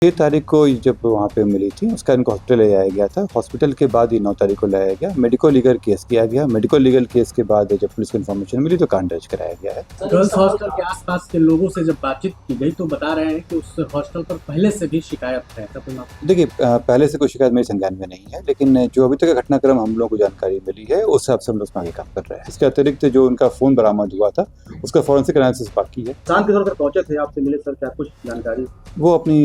6 तारीख को जब वहाँ पे मिली थी, उसका इनको हॉस्पिटल ले जाया गया था। हॉस्पिटल के बाद ही 9 तारीख को लाया गया। मेडिको लीगल केस किया गया। मेडिको लीगल केस के बाद जब पुलिस को इन्फॉर्मेशन मिली तो कांड दर्ज कराया गया है। गर्ल्स हॉस्टल के आसपास के लोगों से जब बातचीत की गई तो बता रहे हैं कि उस हॉस्टल पर पहले से भी शिकायत है। देखिए, पहले से कोई शिकायत मेरे संज्ञान में नहीं है, लेकिन जो अभी तक का घटनाक्रम हम लोगों को जानकारी मिली है, उस हिसाब से हम लोग उसमें आगे काम कर रहे हैं। इसके अतिरिक्त जो उनका फ़ोन बरामद हुआ था, उसका फॉरेंसिक एनालिसिस बाकी है। शाम के तौर पर पहुंचे थे, आपसे मिले सर, क्या कुछ जानकारी? वो अपनी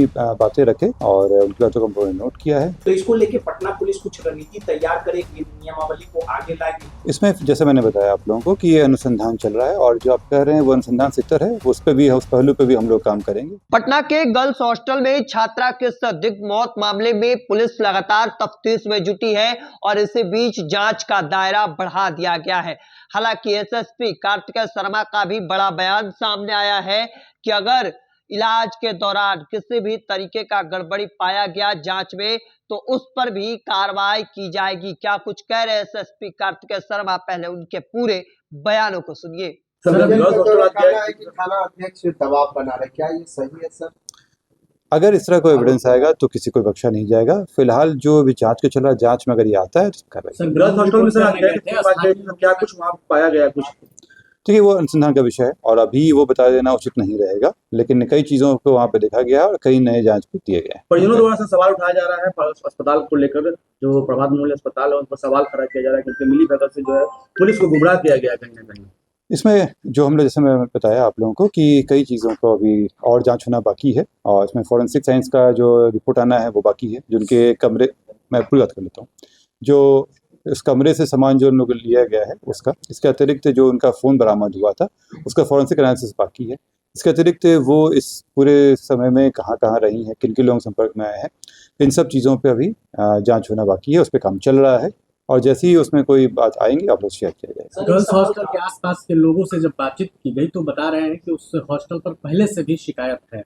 बातें रखे और उनकी बातों को हमने नोट किया है। तो इसको लेके पटना पुलिस कुछ रणनीति तैयार करेगी, नियमावली को आगे लाएगी। इसमें जैसे मैंने बताया आप लोगों को कि ये अनुसंधान चल रहा है और जो आप कह रहे हैं वो अनुसंधान सितर है, उस पहलू पे भी हम लोग काम करेंगे। पटना के गर्ल्स हॉस्टल में छात्रा के संदिग्ध मौत मामले में पुलिस लगातार तफ्तीश में जुटी है और इसी बीच जांच का दायरा बढ़ा दिया गया है। हालांकि एसएसपी कार्तिकेय शर्मा का भी बड़ा बयान सामने आया है कि अगर इलाज के दौरान किसी भी तरीके का गड़बड़ी पाया गया जांच में तो उस पर भी कार्रवाई की जाएगी। क्या कुछ कह रहे हैं एसएसपी कार्तिकेय शर्मा, पहले उनके पूरे बयानों को सुनिए। थाना अध्यक्ष दबाव बना रहे, क्या ये सही है सर? अगर इस तरह कोई एविडेंस आएगा तो किसी को बख्शा नहीं जाएगा। फिलहाल जो भी जांच के चल रहा है, जांच में अगर ये आता है तो कार्रवाई। गर्ल्स हॉस्टल में सर क्या कुछ वहाँ पाया गया कुछ? देखिए, वो अनुसंधान का विषय है और अभी वो बता देना उचित नहीं रहेगा, लेकिन कई चीजों को वहाँ पे देखा गया और कई नए जांच भी दिए गए हैं। परिजनों द्वारा से सवाल उठाया जा रहा है अस्पताल को लेकर, जो प्रभात मूल्य अस्पताल है उन पर सवाल खड़ा किया जा रहा है क्योंकि मिली भगत से जो है पुलिस को गुमराह किया गया कहीं ना कहीं। इसमें जो हम लोग, जैसे मैं बताया आप लोगों को कि कई चीज़ों को अभी और जांच होना बाकी है और इसमें फॉरेंसिक साइंस का जो रिपोर्ट आना है वो बाकी है। जो उनके कमरे, मैं पूरी बात कर लेता हूँ, जो इस कमरे से सामान जो उन लोगों को लिया गया है उसका, इसके अतिरिक्त जो उनका फ़ोन बरामद हुआ था उसका फॉरेंसिक एनालिसिस बाकी है। इसके अतिरिक्त वो इस पूरे समय में कहाँ कहाँ रही हैं, किन किन लोगों के संपर्क में आए हैं, इन सब चीज़ों पे अभी जांच होना बाकी है। उस पर काम चल रहा है और जैसे ही उसमें कोई बात आएंगी आप लोग शेयर किया जाएगा। गर्ल्स हॉस्टल के आसपास के लोगों से जब बातचीत की गई तो बता रहे हैं कि उस हॉस्टल पर पहले से भी शिकायत है।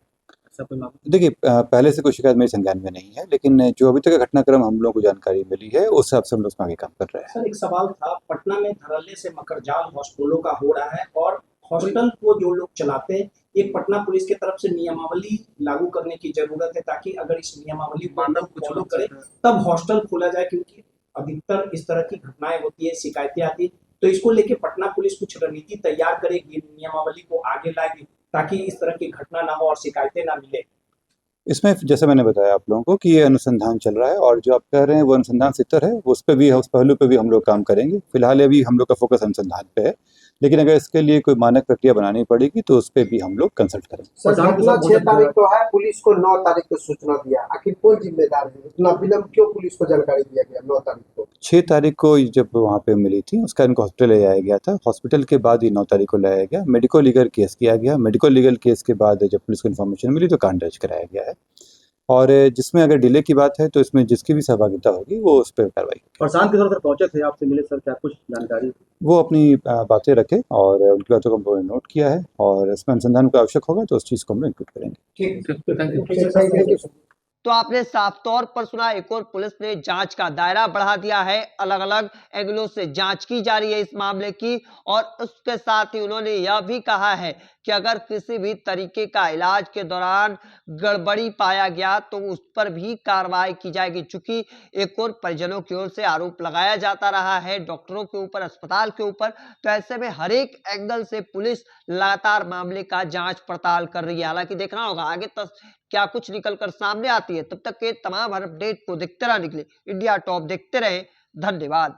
देखिए, पहले से कोई शिकायत मेरे संज्ञान में नहीं है, लेकिन जो अभी तक का घटनाक्रम हम लोगों को जानकारी मिली है, उस हिसाब से हम लोग उसमें आगे काम कर रहे हैं। सर, एक सवाल था, पटना में धड़ल्ले से मकरजाल हॉस्टलों का हो रहा है और हॉस्टल को जो लोग चलाते हैं, ये पटना पुलिस की तरफ से नियमावली लागू करने की जरूरत है ताकि अगर इस नियमावली को फॉलो करें तब हॉस्टल खोला जाए, क्योंकि अधिकतर इस तरह की घटनाएं होती है, शिकायतें आती है। तो इसको लेके पटना पुलिस कुछ रणनीति तैयार करेगी, नियमावली को आगे लाएगी ताकि इस तरह की घटना ना हो और शिकायतें ना मिले। इसमें जैसे मैंने बताया आप लोगों को कि ये अनुसंधान चल रहा है और जो आप कह रहे हैं वो अनुसंधान सितर है, उस पहलू पे भी हम लोग काम करेंगे। फिलहाल अभी हम लोग का फोकस अनुसंधान पे है, लेकिन अगर इसके लिए कोई मानक प्रक्रिया बनानी पड़ेगी तो उस पर भी हम लोग कंसल्ट करेंगे। सर, 6 तारीख को है, पुलिस को 9 तारीख को सूचना दिया, आखिर कौन जिम्मेदार है? इतना विलंब क्यों पुलिस को जानकारी दिया गया 9 तारीख को? 6 तारीख को जब वहाँ पे मिली थी, उसका इनको हॉस्पिटल ले जाया गया था। हॉस्पिटल के बाद ही 9 तारीख को लाया गया। मेडिको लीगल केस किया गया। मेडिको लीगल केस के बाद जब पुलिस को इन्फॉर्मेशन मिली तो कांड दर्ज कराया गया है और जिसमें अगर डिले की बात है तो इसमें जिसकी भी सहभागिता होगी वो उस पर कार्रवाई। और शाम के तौर पर पहुंचे थे, आपसे मिले सर, क्या कुछ जानकारी? वो अपनी बातें रखे और उनकी बातों को हमने नोट किया है और इसमें अनुसंधान को आवश्यक होगा तो उस चीज़ को हम इंक्लूड करेंगे। Thank you. तो आपने साफ तौर पर सुना, एक और पुलिस ने जांच का दायरा बढ़ा दिया है। अलग अलग एंगलों से जांच की जा रही है इस मामले की और उसके साथ ही उन्होंने यह भी कहा है कि अगर किसी भी तरीके का इलाज के दौरान गड़बड़ी पाया गया तो उस पर भी कार्रवाई की जाएगी। चूंकि एक और परिजनों की ओर से आरोप लगाया जाता रहा है डॉक्टरों के ऊपर, अस्पताल के ऊपर, तो ऐसे में हर एक एंगल से पुलिस लगातार मामले का जांच पड़ताल कर रही है। हालांकि देखना होगा आगे तक क्या कुछ निकलकर सामने आती है। तब तक के तमाम अपडेट को देखते रह निकले इंडिया टॉप देखते रहे। धन्यवाद।